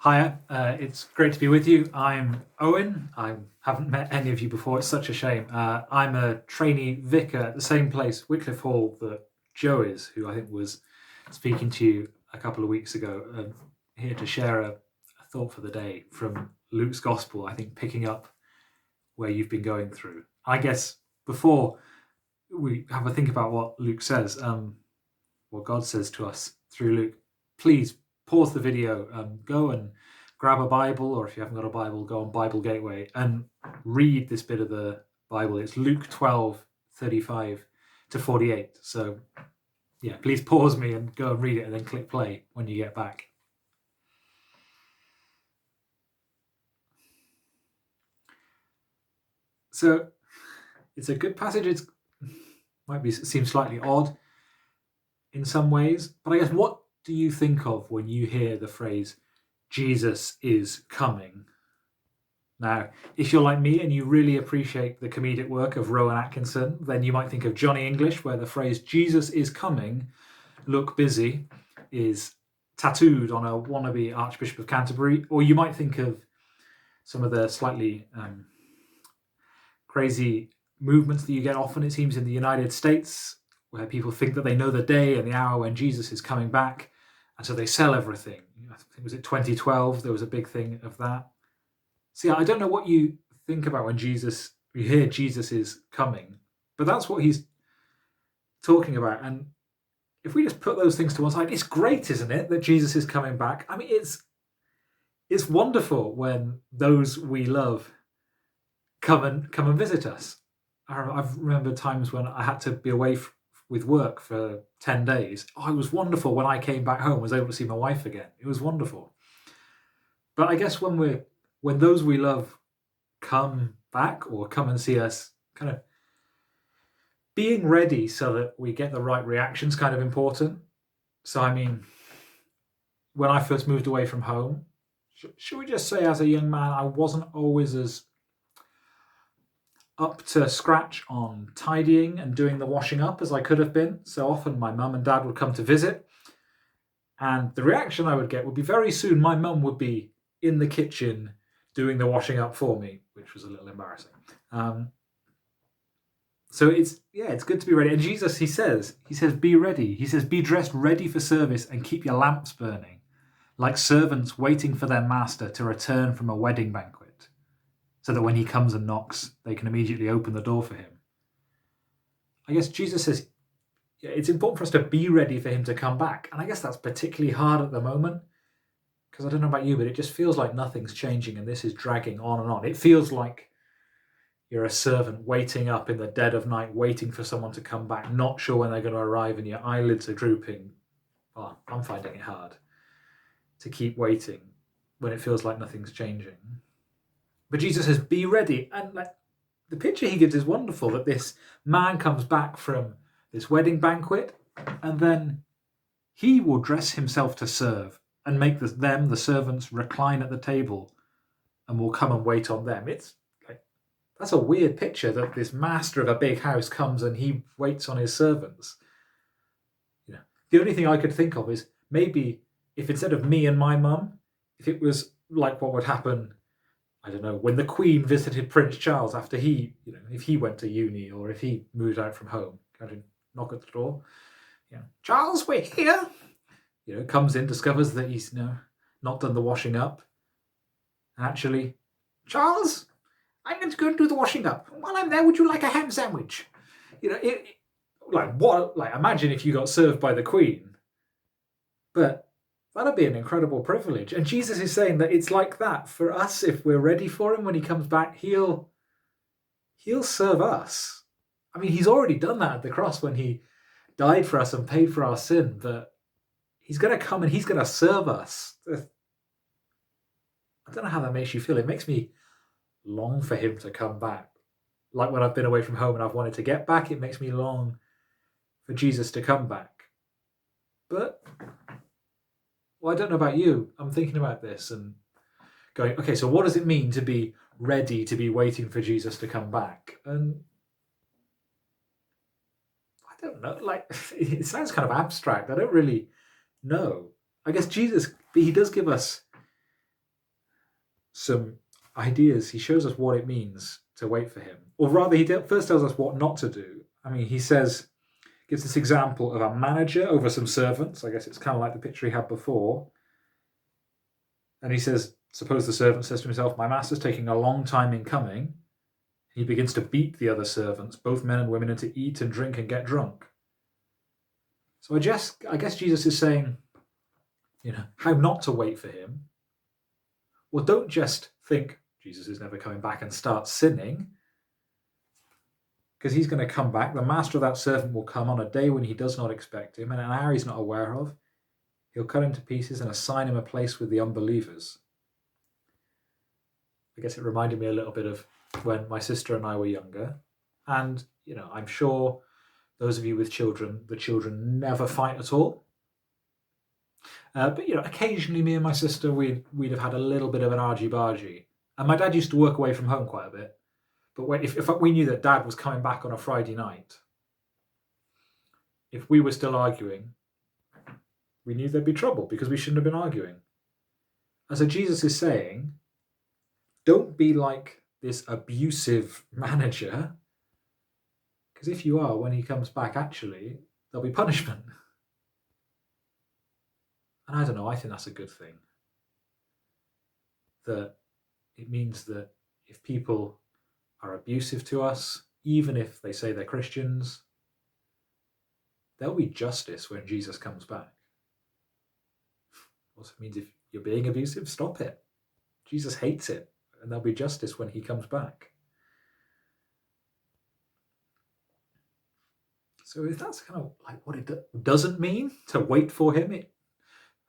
Hiya, it's great to be with you. I'm Owen. I haven't met any of you before. It's such a shame. I'm a trainee vicar at the same place, Wycliffe Hall, that Joe is, who I think was speaking to you a couple of weeks ago. Here to share a thought for the day from Luke's Gospel, I think picking up where you've been going through. I guess before we have a think about what Luke says, what God says to us through Luke, please pause the video, go and grab a Bible, or if you haven't got a Bible, go on Bible Gateway and read this bit of the Bible. It's Luke 12:35 to 48. So yeah, please pause me and go and read it and then click play when you get back. So it's a good passage. It might seem slightly odd in some ways, but I guess what do you think of when you hear the phrase Jesus is coming? Now, if you're like me and you really appreciate the comedic work of Rowan Atkinson, then you might think of Johnny English, where the phrase Jesus is coming, look busy, is tattooed on a wannabe Archbishop of Canterbury. Or you might think of some of the slightly crazy movements that you get often, it seems, in the United States, where people think that they know the day and the hour when Jesus is coming back, and so they sell everything. I think, was it 2012? There was a big thing of that. See, I don't know what you think about when you hear Jesus is coming, but that's what he's talking about. And if we just put those things to one side, it's great, isn't it, that Jesus is coming back? I mean, it's wonderful when those we love come and visit us. I've remembered times when I had to be away with work for 10 days. Oh, it was wonderful when I came back home, was able to see my wife again. It was wonderful. But I guess when those we love come back or come and see us, kind of being ready so that we get the right reactions, kind of important. So, I mean, when I first moved away from home, should we just say as a young man, I wasn't always as up to scratch on tidying and doing the washing up as I could have been. So often my mum and dad would come to visit, and the reaction I would get would be very soon my mum would be in the kitchen doing the washing up for me, which was a little embarrassing. So it's good to be ready. And Jesus, he says, be ready. He says, be dressed ready for service and keep your lamps burning, like servants waiting for their master to return from a wedding banquet, so that when he comes and knocks, they can immediately open the door for him. I guess Jesus says it's important for us to be ready for him to come back. And I guess that's particularly hard at the moment, because I don't know about you, but it just feels like nothing's changing and this is dragging on and on. It feels like you're a servant waiting up in the dead of night, waiting for someone to come back, not sure when they're going to arrive, and your eyelids are drooping. Well, I'm finding it hard to keep waiting when it feels like nothing's changing. But Jesus says, be ready. And the picture he gives is wonderful, that this man comes back from this wedding banquet, and then he will dress himself to serve and make the servants, recline at the table and will come and wait on them. It's like, that's a weird picture, that this master of a big house comes and he waits on his servants. The only thing I could think of is maybe if instead of me and my mum, if it was like what would happen, I don't know, when the Queen visited Prince Charles after if he went to uni or if he moved out from home, knock at the door, Charles, we're here. Comes in, discovers that he's not done the washing up. Actually, Charles, I'm going to go and do the washing up. While I'm there, would you like a ham sandwich? Imagine if you got served by the Queen. But that'd be an incredible privilege. And Jesus is saying that it's like that for us. If we're ready for him when he comes back, he'll serve us. I mean, he's already done that at the cross when he died for us and paid for our sin, but he's going to come and he's going to serve us. I don't know how that makes you feel. It makes me long for him to come back. Like when I've been away from home and I've wanted to get back, it makes me long for Jesus to come back. But I don't know about you. I'm thinking about this and going, okay, so what does it mean to be ready, to be waiting for Jesus to come back? And I don't know, it sounds kind of abstract. I don't really know. I guess Jesus, he does give us some ideas. He shows us what it means to wait for him. Or rather, he first tells us what not to do. I mean, he gives this example of a manager over some servants. I guess it's kind of like the picture he had before. And he says, suppose the servant says to himself, my master's taking a long time in coming. He begins to beat the other servants, both men and women, and to eat and drink and get drunk. So I guess Jesus is saying, how not to wait for him. Well, don't just think Jesus is never coming back and start sinning, because he's going to come back. The master of that servant will come on a day when he does not expect him, and an hour he's not aware of. He'll cut him to pieces and assign him a place with the unbelievers. I guess it reminded me a little bit of when my sister and I were younger. And, I'm sure those of you with children, the children never fight at all. But, occasionally me and my sister, we'd have had a little bit of an argy-bargy. And my dad used to work away from home quite a bit. But if we knew that Dad was coming back on a Friday night, if we were still arguing, we knew there'd be trouble because we shouldn't have been arguing. And so Jesus is saying, don't be like this abusive manager, because if you are, when he comes back, actually, there'll be punishment. And I don't know, I think that's a good thing. That it means that if people are abusive to us, even if they say they're Christians, there'll be justice when Jesus comes back. Also means if you're being abusive, stop it. Jesus hates it, and there'll be justice when he comes back. So if that's kind of like what it doesn't mean to wait for him,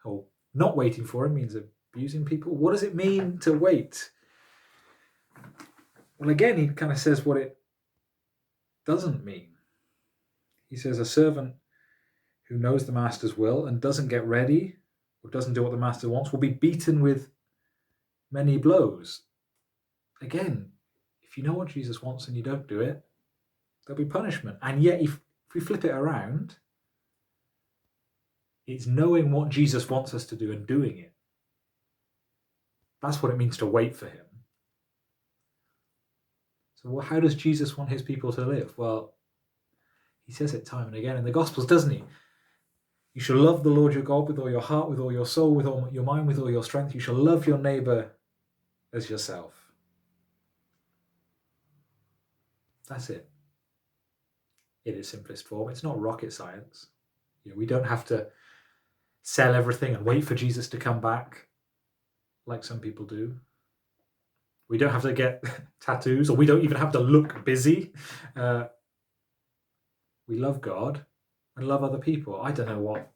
or not waiting for him means abusing people, what does it mean to wait? Well, again, he kind of says what it doesn't mean. He says a servant who knows the master's will and doesn't get ready or doesn't do what the master wants will be beaten with many blows. Again, if you know what Jesus wants and you don't do it, there'll be punishment. And yet, if we flip it around, it's knowing what Jesus wants us to do and doing it. That's what it means to wait for him. So how does Jesus want his people to live? Well, he says it time and again in the Gospels, doesn't he? You shall love the Lord your God with all your heart, with all your soul, with all your mind, with all your strength. You shall love your neighbour as yourself. That's it. In its simplest form. It's not rocket science. We don't have to sell everything and wait for Jesus to come back like some people do. We don't have to get tattoos, or we don't even have to look busy. We love God and love other people. I don't know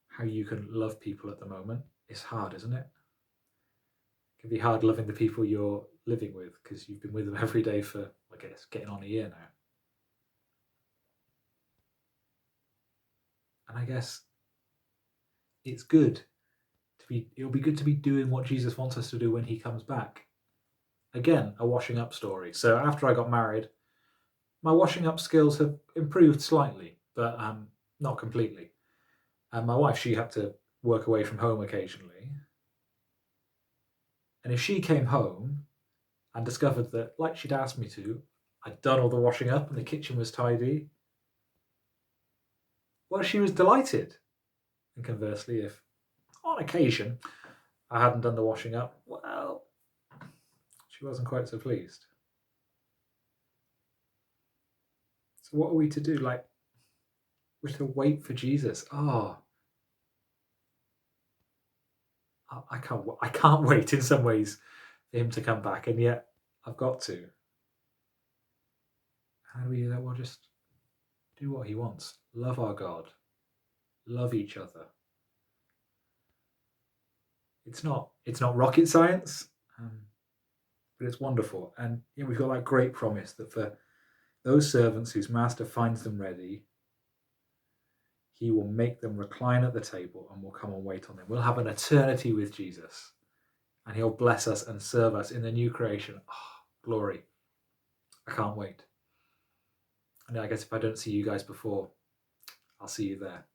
how you can love people at the moment. It's hard, isn't it? It can be hard loving the people you're living with because you've been with them every day for, I guess, getting on a year now. And I guess it'll be good to be doing what Jesus wants us to do when he comes back. Again, a washing up story. So after I got married, my washing up skills have improved slightly, but not completely. And my wife, she had to work away from home occasionally. And if she came home and discovered that, like she'd asked me to, I'd done all the washing up and the kitchen was tidy, well, she was delighted. And conversely, if on occasion I hadn't done the washing up, well, she wasn't quite so pleased. So what are we to do? We're to wait for Jesus. I can't wait in some ways for him to come back, and yet I've got to. How do we do that? Well, just do what he wants. Love our God. Love each other. It's not rocket science, but it's wonderful. And we've got that great promise that for those servants whose master finds them ready, he will make them recline at the table and will come and wait on them. We'll have an eternity with Jesus, and he'll bless us and serve us in the new creation. Glory. I can't wait. And I guess if I don't see you guys before, I'll see you there.